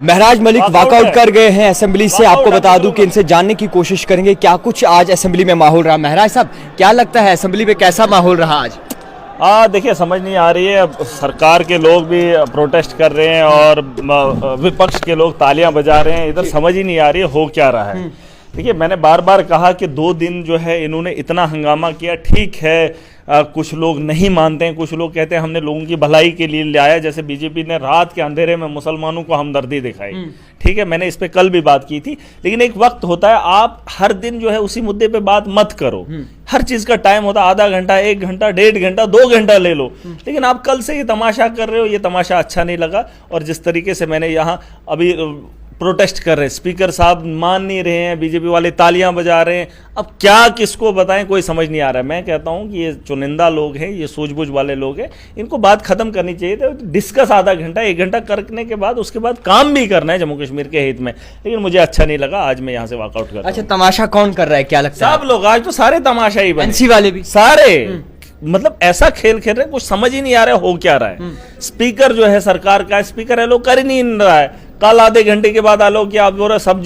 महराज Malik walkout कर गए हैं असेंबली से। आपको बता दूं कि इनसे जानने की कोशिश करेंगे क्या कुछ आज असेंबली में माहौल रहा। महराज साहब, क्या लगता है असेंबली में कैसा माहौल रहा आज? देखिए, समझ नहीं आ रही है। अब सरकार के लोग भी प्रोटेस्ट कर रहे हैं और विपक्ष के लोग तालियां बजा रहे हैं। इधर समझ ही नहीं आ रही है हो क्या रहा है। देखिए, मैंने बार बार कहा कि 2 दिन जो है इन्होंने इतना हंगामा किया। ठीक है, कुछ लोग नहीं मानते हैं, कुछ लोग कहते हैं हमने लोगों की भलाई के लिए लाया। जैसे बीजेपी ने रात के अंधेरे में मुसलमानों को हमदर्दी दिखाई। ठीक है, मैंने इस पे कल भी बात की थी। लेकिन एक वक्त होता है, आप हर दिन जो है उसी मुद्दे पे बात मत करो। हर चीज का टाइम होता है, आधा घंटा, 1 घंटा, 1.5 घंटा, 2 घंटा ले लो। लेकिन आप कल से ये तमाशा कर रहे हो, ये तमाशा अच्छा नहीं लगा। और जिस तरीके से मैंने यहाँ अभी प्रोटेस्ट कर रहे हैं, स्पीकर साहब मान नहीं रहे हैं, बीजेपी वाले तालियां बजा रहे हैं। अब क्या किसको बताएं, कोई समझ नहीं आ रहा है। मैं कहता हूं कि ये चुनिंदा लोग हैं, ये सूझबूझ वाले लोग हैं, इनको बात खत्म करनी चाहिए थी। डिस्कस आधा घंटा, 1 घंटा करने के बाद उसके बाद काम भी करना है जम्मू कश्मीर के हित में। लेकिन मुझे अच्छा नहीं लगा, आज मैं यहाँ से वॉकआउट कर रहा हूं। अच्छा, तमाशा कौन कर रहा है, क्या लगता है? सब लोग आज तो सारे तमाशा ही बने, एनसी वाले भी सारे। मतलब ऐसा खेल खेल रहे हैं, कुछ समझ ही नहीं आ रहा है हो क्या रहा है। स्पीकर जो है सरकार का, स्पीकर है, लोग कर ही नहीं रहा है। कल आधे घंटे के बाद आलो कि आप बोल रहे सब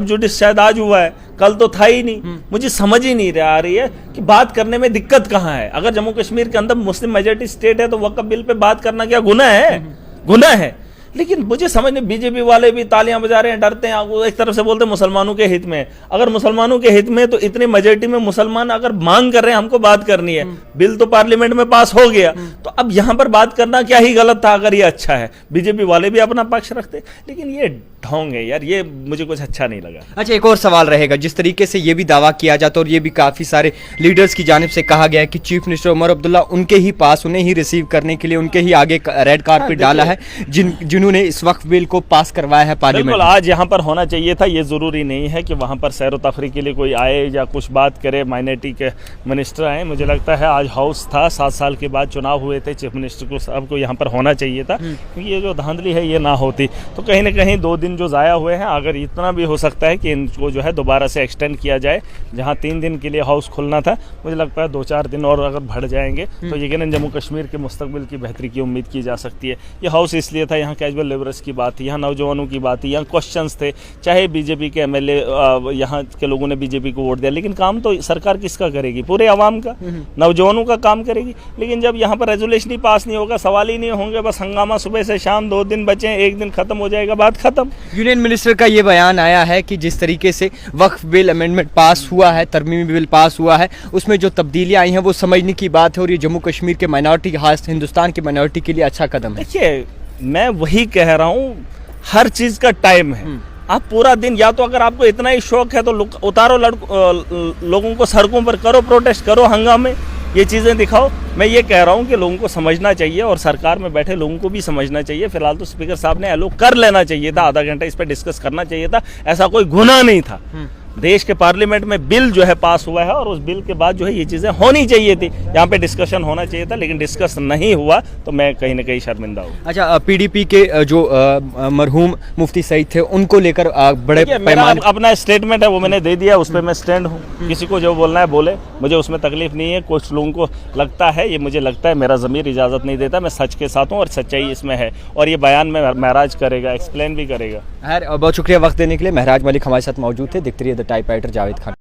जुडिस शायद आज हुआ है, कल तो था ही नहीं। मुझे समझ ही नहीं आ रही है कि बात करने में दिक्कत कहाँ है। अगर जम्मू कश्मीर के अंदर मुस्लिम मेजोरिटी स्टेट है तो वक्फ बिल पे बात करना क्या गुनाह है? गुनाह है। लेकिन मुझे समझ नहीं, बीजेपी वाले भी तालियां बजा रहे हैं, डरते हैं। वो एक तरफ से बोलते हैं मुसलमानों के हित में। अगर मुसलमानों के हित में तो इतनी मेजोरिटी में मुसलमान अगर मांग कर रहे हैं हमको बात करनी है, बिल तो पार्लियामेंट में पास हो गया, तो अब यहां पर बात करना क्या ही गलत था अगर ये अच्छा है। बीजेपी वाले भी अपना पक्ष रखते, लेकिन ये ढोंग है यार, ये मुझे कुछ अच्छा नहीं लगा। अच्छा, एक और सवाल रहेगा। जिस तरीके से ये भी दावा किया जाता है और ये भी काफी सारे लीडर्स की जानिब से कहा गया है कि चीफ मिनिस्टर उमर अब्दुल्ला उनके ही पास, उन्हें ही रिसीव करने के लिए उनके ही आगे रेड कार्पेट डाला है जिन्होंने इस वक्त बिल को पास करवाया है पार्लियामेंट। आज यहाँ पर होना चाहिए था। ये जरूरी नहीं है कि वहाँ पर सैर व तफरी के लिए कोई आए या कुछ बात करे, माइनॉरिटी के मिनिस्टर आए। मुझे लगता है आज हाउस था, 7 साल के बाद चुनाव हुए थे, चीफ मिनिस्टर को सबको यहाँ पर होना चाहिए था। क्योंकि ये जो धांधली है ये ना होती तो कहीं ना कहीं 2 दिन जो ज़ाया हुए हैं, अगर इतना भी हो सकता है कि इनको जो है दोबारा से एक्सटेंड किया जाए। जहाँ 3 दिन के लिए हाउस खुलना था, मुझे लगता है 2-4 दिन और अगर बढ़ जाएंगे तो यकीनन जम्मू कश्मीर के मुस्तकबिल की बेहतरी की उम्मीद की जा सकती है। ये हाउस इसलिए था, यहाँ कैजुअल लेबरर्स की बात थी, यहाँ नौजवानों की बात थी, यहाँ क्वेश्चंस थे। चाहे बीजेपी के एमएलए यहाँ के लोगों ने बीजेपी को वोट दिया, लेकिन काम तो सरकार किसका करेगी? पूरे आवाम का, नौजवानों का काम करेगी। लेकिन जब यहाँ पर रेजोल्यूशन ही पास नहीं होगा, सवाल ही नहीं होंगे, बस हंगामा सुबह से शाम, 2 दिन बचे, 1 दिन खत्म हो जाएगा, बात खत्म। यूनियन मिनिस्टर का ये बयान आया है कि जिस तरीके से वक्फ बिल अमेंडमेंट पास हुआ है, तरमीमी बिल पास हुआ है, उसमें जो तब्दीलियां आई हैं वो समझने की बात है और ये जम्मू कश्मीर के माइनॉरिटी, खास हिंदुस्तान की माइनॉरिटी के लिए अच्छा कदम है। देखिए, मैं वही कह रहा हूँ, हर चीज का टाइम है। आप पूरा दिन, या तो अगर आपको इतना ही शौक है तो उतारो लोगों को सड़कों पर, करो प्रोटेस्ट, करो हंगामे, ये चीज़ें दिखाओ। मैं ये कह रहा हूँ कि लोगों को समझना चाहिए और सरकार में बैठे लोगों को भी समझना चाहिए। फिलहाल तो स्पीकर साहब ने एलो कर लेना चाहिए था, आधा घंटा इस पर डिस्कस करना चाहिए था। ऐसा कोई गुनाह नहीं था। देश के पार्लियामेंट में बिल जो है पास हुआ है और उस बिल के बाद जो है ये चीज़ें होनी चाहिए थी, यहाँ पे डिस्कशन होना चाहिए था, लेकिन डिस्कस नहीं हुआ तो मैं कहीं ना कहीं शर्मिंदा हूँ। अच्छा, पीडीपी के जो मरहूम मुफ्ती सईद थे उनको लेकर बड़े पैमाने अपना स्टेटमेंट है वो मैंने दे दिया, उस पर मैं स्टैंड हूँ। किसी को जो बोलना है बोले, मुझे उसमें तकलीफ नहीं है। कुछ लोगों को लगता है, ये मुझे लगता है मेरा ज़मीर इजाज़त नहीं देता, मैं सच के साथ हूँ और सच्चाई इसमें है, और ये बयान में महराज करेगा, एक्सप्लेन भी करेगा। बहुत शुक्रिया वक्त देने के लिए। महराज मलिक हमारे साथ मौजूद थे। देखते रहिए द टाइपराइटर जावेद खान।